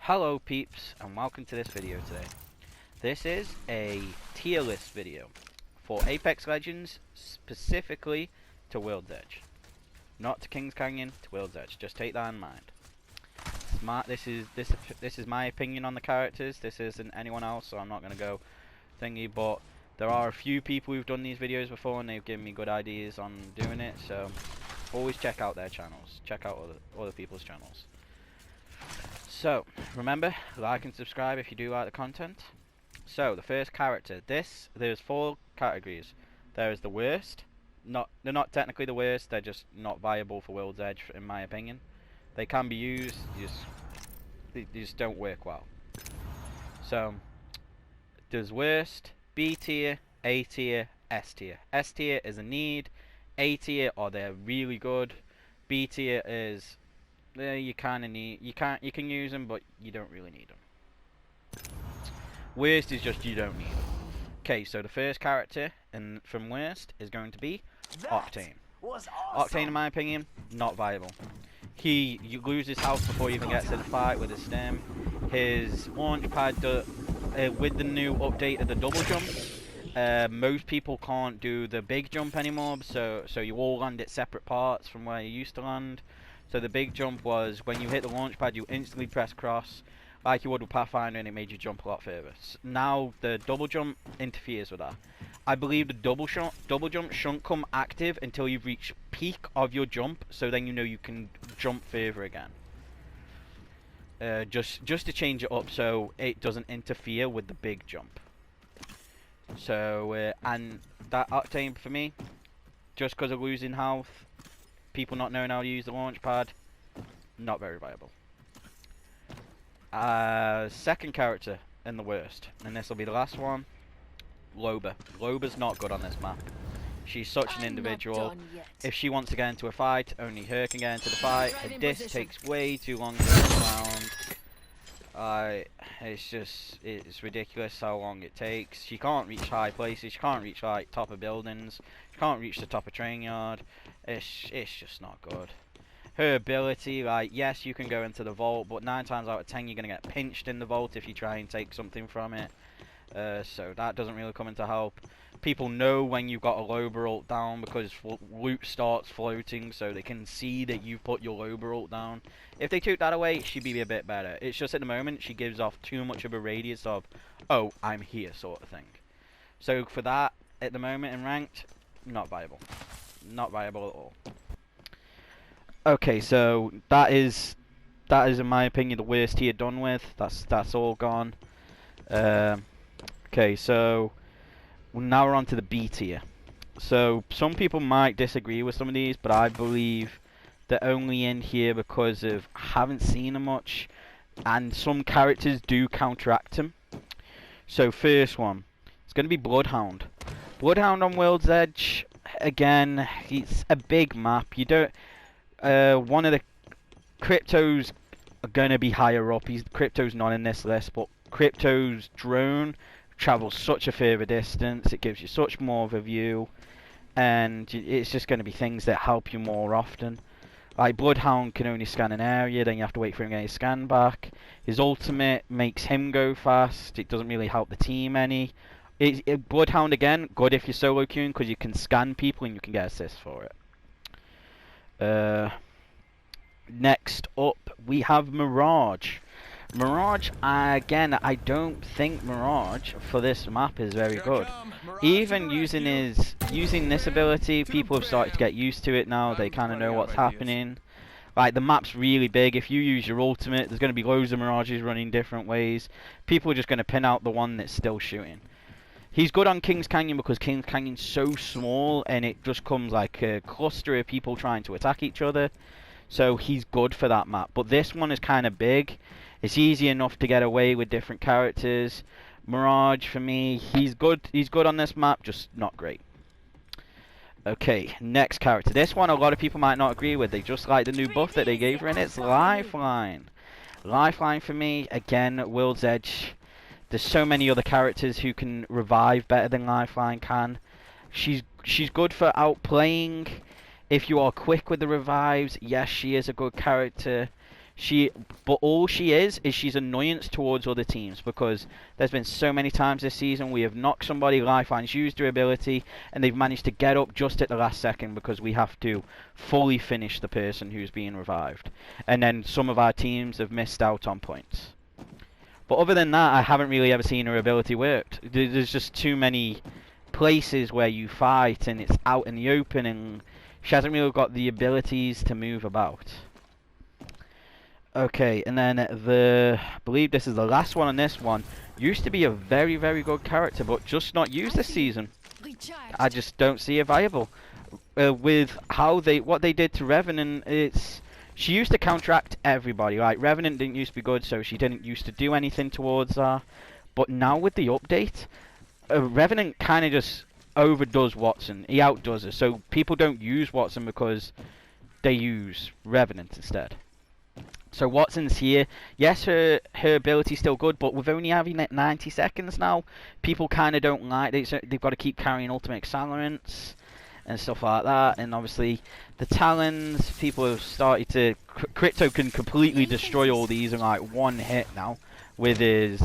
Hello peeps and welcome to this video today. This is a tier list video for Apex Legends, specifically to World's Edge. Not to King's Canyon, to World's Edge. Just take that in mind. This is my opinion on the characters. This isn't anyone else, so I'm not gonna go thingy, but there are a few people who've done these videos before and they've given me good ideas on doing it, so always check out their channels. Check out other people's channels. So, remember, like and subscribe if you do like the content. So, the first character. There's 4 categories. There is the worst. They're not technically the worst, they're just not viable for World's Edge, in my opinion. They can be used, they just don't work well. So, there's worst, B tier, A tier, S tier. S tier is a need, A tier, or they're really good. B tier is... you kind of need, you can use them, but you don't really need them. Worst is just you don't need them. Okay, so the first character from worst is going to be Octane. Octane, in my opinion, not viable. He loses health before he even gets in a fight with his stem. His launch pad, with the new update of the double jump, most people can't do the big jump anymore. So you all land at separate parts from where you used to land. So the big jump was when you hit the launch pad, you instantly press cross like you would with Pathfinder, and it made you jump a lot further. Now the double jump interferes with that. I believe the double jump shouldn't come active until you've reached peak of your jump, so then you know you can jump further again. Just to change it up so it doesn't interfere with the big jump. So and that Octane for me, just because of losing health, people not knowing how to use the launch pad, not very viable. Second character in the worst, and this will be the last one, Loba. Loba's not good on this map. She's such an individual. If she wants to get into a fight, only her can get into the fight. Her disc takes way too long to get around. It's ridiculous how long it takes. She can't reach high places. She can't reach like top of buildings. She can't reach the top of train yard. It's just not good. Her ability, like, yes, you can go into the vault, but 9 times out of 10 you're gonna get pinched in the vault if you try and take something from it. So that doesn't really come into help. People know when you've got a Loba ult down because loot starts floating, so they can see that you've put your Loba ult down. If they took that away, she'd be a bit better. It's just at the moment she gives off too much of a radius of, oh, I'm here sort of thing. So for that, at the moment in ranked, not viable. Not viable at all. Okay, so that is in my opinion the worst tier done with. That's all gone. Okay, so now we're on to the B tier. So some people might disagree with some of these, but I believe they're only in here because of I haven't seen them much, and some characters do counteract them. So first one, it's going to be Bloodhound. Bloodhound on World's Edge. Again, it's a big map. You don't. One of the Crypto's are gonna be higher up. Crypto's not in this list, but Crypto's drone travels such a further distance. It gives you such more of a view, and it's just going to be things that help you more often. Like Bloodhound can only scan an area, then you have to wait for him to get his scan back. His ultimate makes him go fast. It doesn't really help the team any. Bloodhound again, good if you're solo queuing because you can scan people and you can get assists for it. Next up, we have Mirage. Mirage, again, I don't think Mirage for this map is very good. Even using this ability, people have started to get used to it now. They kind of know what's happening. Like, the map's really big. If you use your ultimate, there's going to be loads of Mirages running different ways. People are just going to pin out the one that's still shooting. He's good on King's Canyon because King's Canyon's so small and it just comes like a cluster of people trying to attack each other. So he's good for that map. But this one is kind of big. It's easy enough to get away with different characters. Mirage, for me, he's good on this map, just not great. Okay, next character. This one a lot of people might not agree with. They just like the new buff that they gave her, and it's Lifeline. Lifeline for me, again, World's Edge. There's so many other characters who can revive better than Lifeline can. She's good for outplaying. If you are quick with the revives, yes, she is a good character. But all she is she's annoyance towards other teams, because there's been so many times this season we have knocked somebody, Lifeline's used their ability, and they've managed to get up just at the last second because we have to fully finish the person who's being revived. And then some of our teams have missed out on points. But other than that, I haven't really ever seen her ability worked. There's just too many places where you fight and it's out in the open, and she hasn't really got the abilities to move about. Okay, and then I believe this is the last one on this one. Used to be a very, very good character, but just not used this season. I just don't see it viable. With what they did to Revenant, she used to counteract everybody. Like, Revenant didn't used to be good, so she didn't used to do anything towards her. But now with the update, Revenant kind of just overdoes Wattson. He outdoes her, so people don't use Wattson because they use Revenant instead. So Wattson's here. Yes, her ability's still good, but with only having it 90 seconds now, people kind of don't like it. They've got to keep carrying ultimate accelerants and stuff like that. And obviously, the talons, people have started to... Crypto can completely destroy all these in like one hit now with his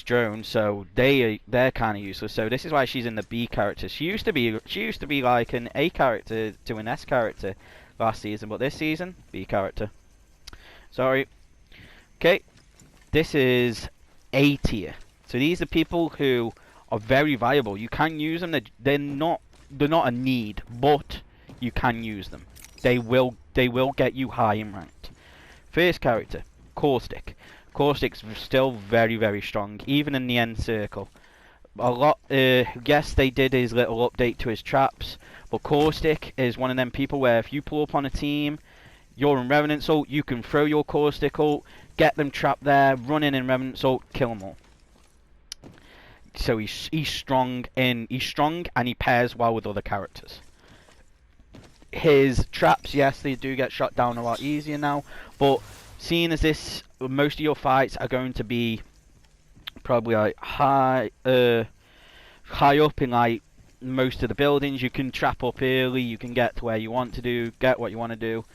drone. So they're kind of useless. So this is why she's in the B character. She used to be like an A character to an S character last season, but this season, B character. Sorry. Okay, this is A tier. So these are people who are very viable. You can use them. They're not a need, but you can use them. They will get you high in ranked. First character, Caustic. Caustic's still very, very strong, even in the end circle. Yes, they did his little update to his traps, but Caustic is one of them people where if you pull up on a team, you're in Revenant ult, you can throw your Caustic ult, get them trapped there, run in Revenant ult, kill them all. So he's strong and he pairs well with other characters. His traps, yes, they do get shot down a lot easier now, but seeing as this, most of your fights are going to be probably like high up in like most of the buildings, you can trap up early, you can get to where you want to get what you want to do.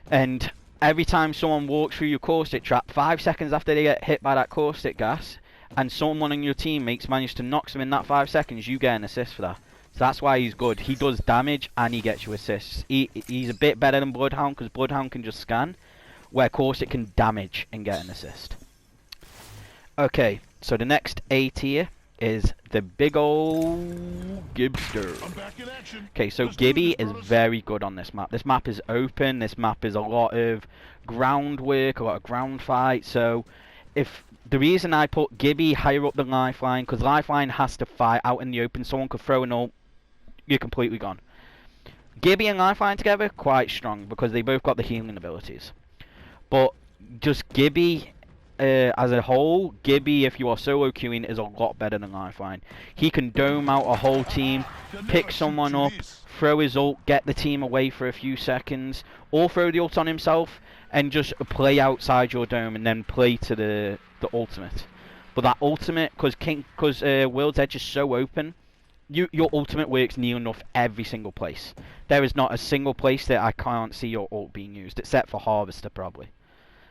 And every time someone walks through your Caustic trap, 5 seconds after they get hit by that Caustic gas, and someone on your teammates manage to knock them in that 5 seconds, you get an assist for that. So that's why he's good. He does damage and he gets you assists. He's a bit better than Bloodhound, because Bloodhound can just scan, where Caustic can damage and get an assist. Okay, so the next A tier is the big old Gibster. Okay, so Gibby is very good on this map. This map is open. This map is a lot of groundwork, a lot of ground fight. So if the reason I put Gibby higher up than Lifeline, because Lifeline has to fight out in the open. Someone could throw an ult, you're completely gone. Gibby and Lifeline together, quite strong, because they both got the healing abilities. But just Gibby as a whole, Gibby, if you are solo queuing, is a lot better than Lifeline. He can dome out a whole team, pick someone up, throw his ult, get the team away for a few seconds, or throw the ult on himself and just play outside your dome and then play to the ultimate. But that ultimate, because World's Edge is so open, your ultimate works near enough every single place. There is not a single place that I can't see your ult being used, except for Harvester probably.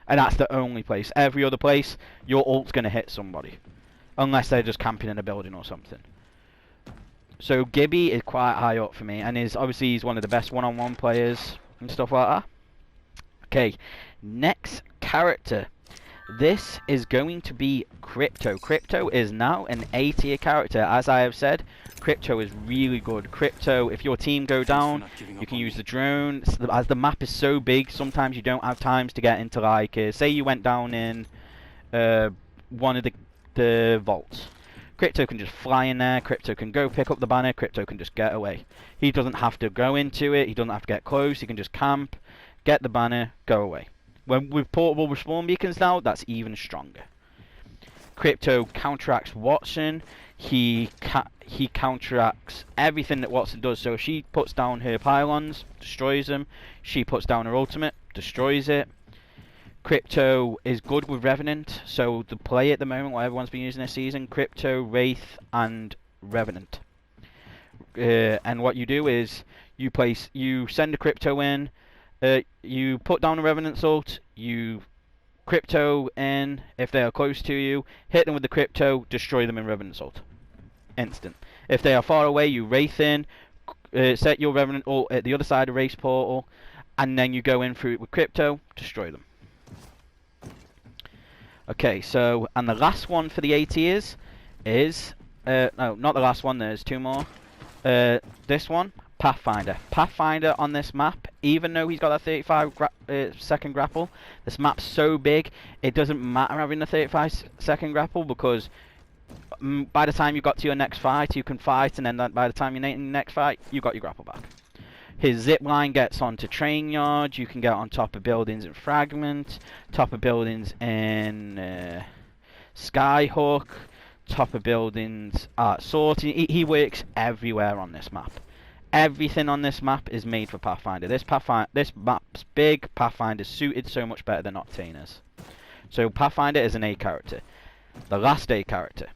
And that's the only place. Every other place, your ult's going to hit somebody. Unless they're just camping in a building or something. So Gibby is quite high up for me. And obviously he's one of the best one-on-one players and stuff like that. Okay, next character. This is going to be Crypto. Crypto is now an A tier character. As I have said, Crypto is really good. Crypto, if your team go down, you can use the drone. As the map is so big, sometimes you don't have times to get into, like, say you went down in one of the vaults. Crypto can just fly in there. Crypto can go pick up the banner. Crypto can just get away. He doesn't have to go into it. He doesn't have to get close. He can just camp, get the banner, go away. When with portable respawn beacons now, that's even stronger. Crypto counteracts Wattson. He counteracts everything that Wattson does. So if she puts down her pylons, destroys them. She puts down her ultimate, destroys it. Crypto is good with Revenant. So the play at the moment, what everyone's been using this season, Crypto, Wraith, and Revenant. And what you do is you send a Crypto in. You put down a Revenant ult, you crypto in if they are close to you, hit them with the crypto, destroy them in Revenant ult. Instant. If they are far away, you Wraith in, set your Revenant ult at the other side of Wraith's portal, and then you go in through it with crypto, destroy them. Okay, so, and the last one for the A tiers is, no, not the last one, there's two more. This one, Pathfinder. Pathfinder on this map, even though he's got that 35-second grapple, this map's so big, it doesn't matter having the 35-second grapple, because by the time you got to your next fight, you can fight, and then by the time you're in the next fight, you got your grapple back. His zip line gets onto train yards, you can get on top of buildings in Fragment, top of buildings in Skyhook, top of buildings at Sorting. He works everywhere on this map. Everything on this map is made for Pathfinder. This map's big, Pathfinder's suited so much better than Octane is. So Pathfinder is an A character. The last A character,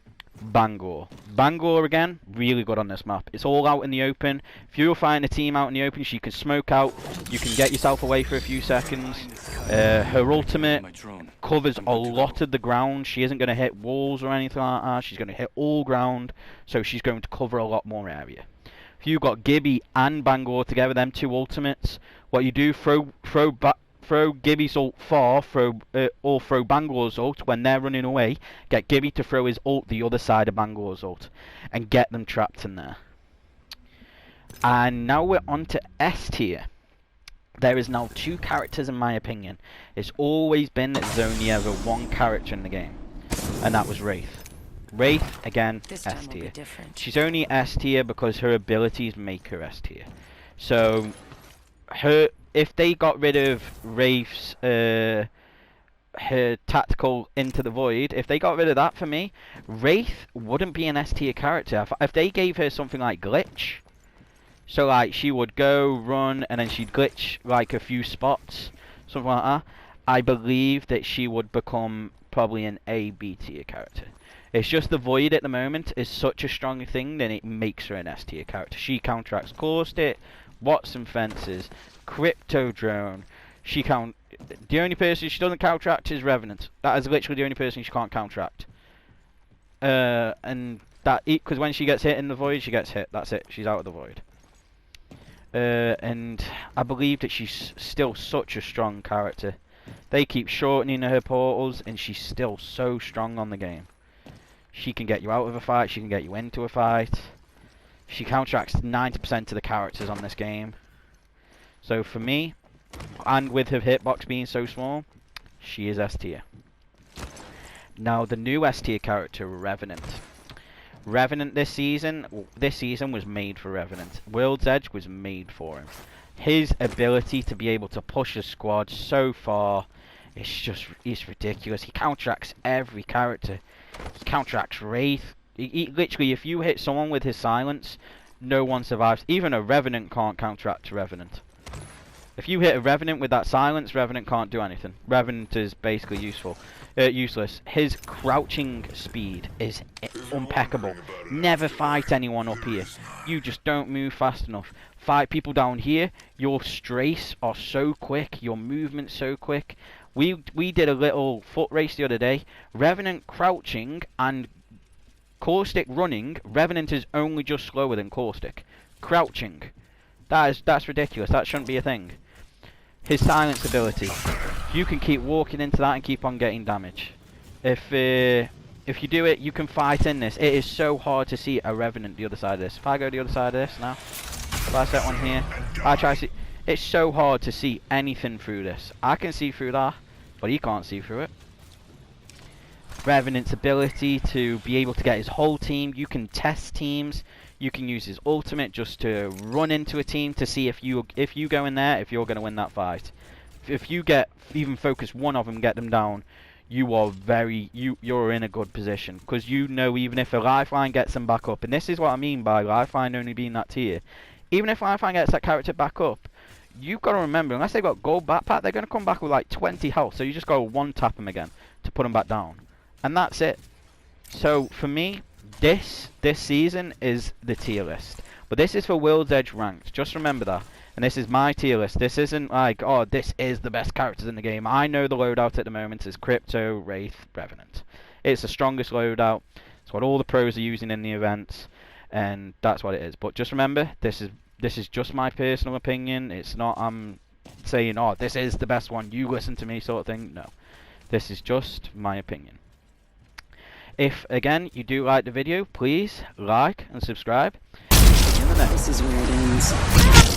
Bangalore. Bangalore again, really good on this map. It's all out in the open. If you're fighting a team out in the open, she can smoke out. You can get yourself away for a few seconds. Her ultimate covers a lot of the ground. She isn't going to hit walls or anything like that. She's going to hit all ground, so she's going to cover a lot more area. If you've got Gibby and Bangalore together, them two ultimates, what you do, throw Gibby's ult far, or throw Bangalore's ult when they're running away. Get Gibby to throw his ult the other side of Bangalore's ult, and get them trapped in there. And now we're on to S tier. There is now two characters in my opinion. It's always been that there's only ever one character in the game, and that was Wraith. Wraith, again, S tier. She's only S tier because her abilities make her S tier. So, if they got rid of Wraith's, her tactical Into the Void, if they got rid of that for me, Wraith wouldn't be an S tier character. If they gave her something like Glitch, so like she would go, run, and then she'd glitch like a few spots, something like that, I believe that she would become probably an A, B tier character. It's just the Void at the moment is such a strong thing that it makes her an S tier character. She counteracts Caustic, Wattson fences, Crypto Drone. The only person she doesn't counteract is Revenant. That is literally the only person she can't counteract. And that, because when she gets hit in the Void, she gets hit. That's it. She's out of the Void. And I believe that she's still such a strong character. They keep shortening her portals, and she's still so strong on the game. She can get you out of a fight. She can get you into a fight. She counteracts 90% of the characters on this game. So for me, and with her hitbox being so small, she is S tier. Now the new S tier character, Revenant. Revenant this season was made for Revenant. World's Edge was made for him. His ability to be able to push a squad so far, it's ridiculous. He counteracts every character. He counteracts Wraith. Literally, if you hit someone with his silence, no one survives. Even a Revenant can't counteract a Revenant. If you hit a Revenant with that silence, Revenant can't do anything. Revenant is basically useless. His crouching speed is impeccable. Never fight anyone up here. You just don't move fast enough. Fight people down here. Your strays are so quick. Your movement's so quick. We did a little foot race the other day. Revenant crouching and Caustic running. Revenant is only just slower than Caustic. Crouching. That's ridiculous. That shouldn't be a thing. His silence ability. You can keep walking into that and keep on getting damage. If you do it, you can fight in this. It is so hard to see a Revenant the other side of this. If I go the other side of this now, if I set one here, I try to see. It's so hard to see anything through this. I can see through that, but he can't see through it. Revenant's ability to be able to get his whole team. You can test teams. You can use his ultimate just to run into a team to see if you go in there, if you're going to win that fight. If you get even focus one of them and get them down, you're in a good position, because you know even if a Lifeline gets them back up, and this is what I mean by Lifeline only being that tier. Even if Lifeline gets that character back up, you've got to remember, unless they've got gold backpack, they're going to come back with like 20 health, so you just got to one tap them again to put them back down. And that's it. So for me, this season is the tier list. But this is for World's Edge ranked. Just remember that. And this is my tier list. This isn't like, oh, this is the best characters in the game. I know the loadout at the moment is Crypto, Wraith, Revenant. It's the strongest loadout. It's what all the pros are using in the events, and that's what it is. But just remember, this is just my personal opinion. It's not I'm saying, oh, this is the best one, you listen to me sort of thing. No. This is just my opinion. If, again, you do like the video, please like and subscribe. See you in the next. This is where it ends.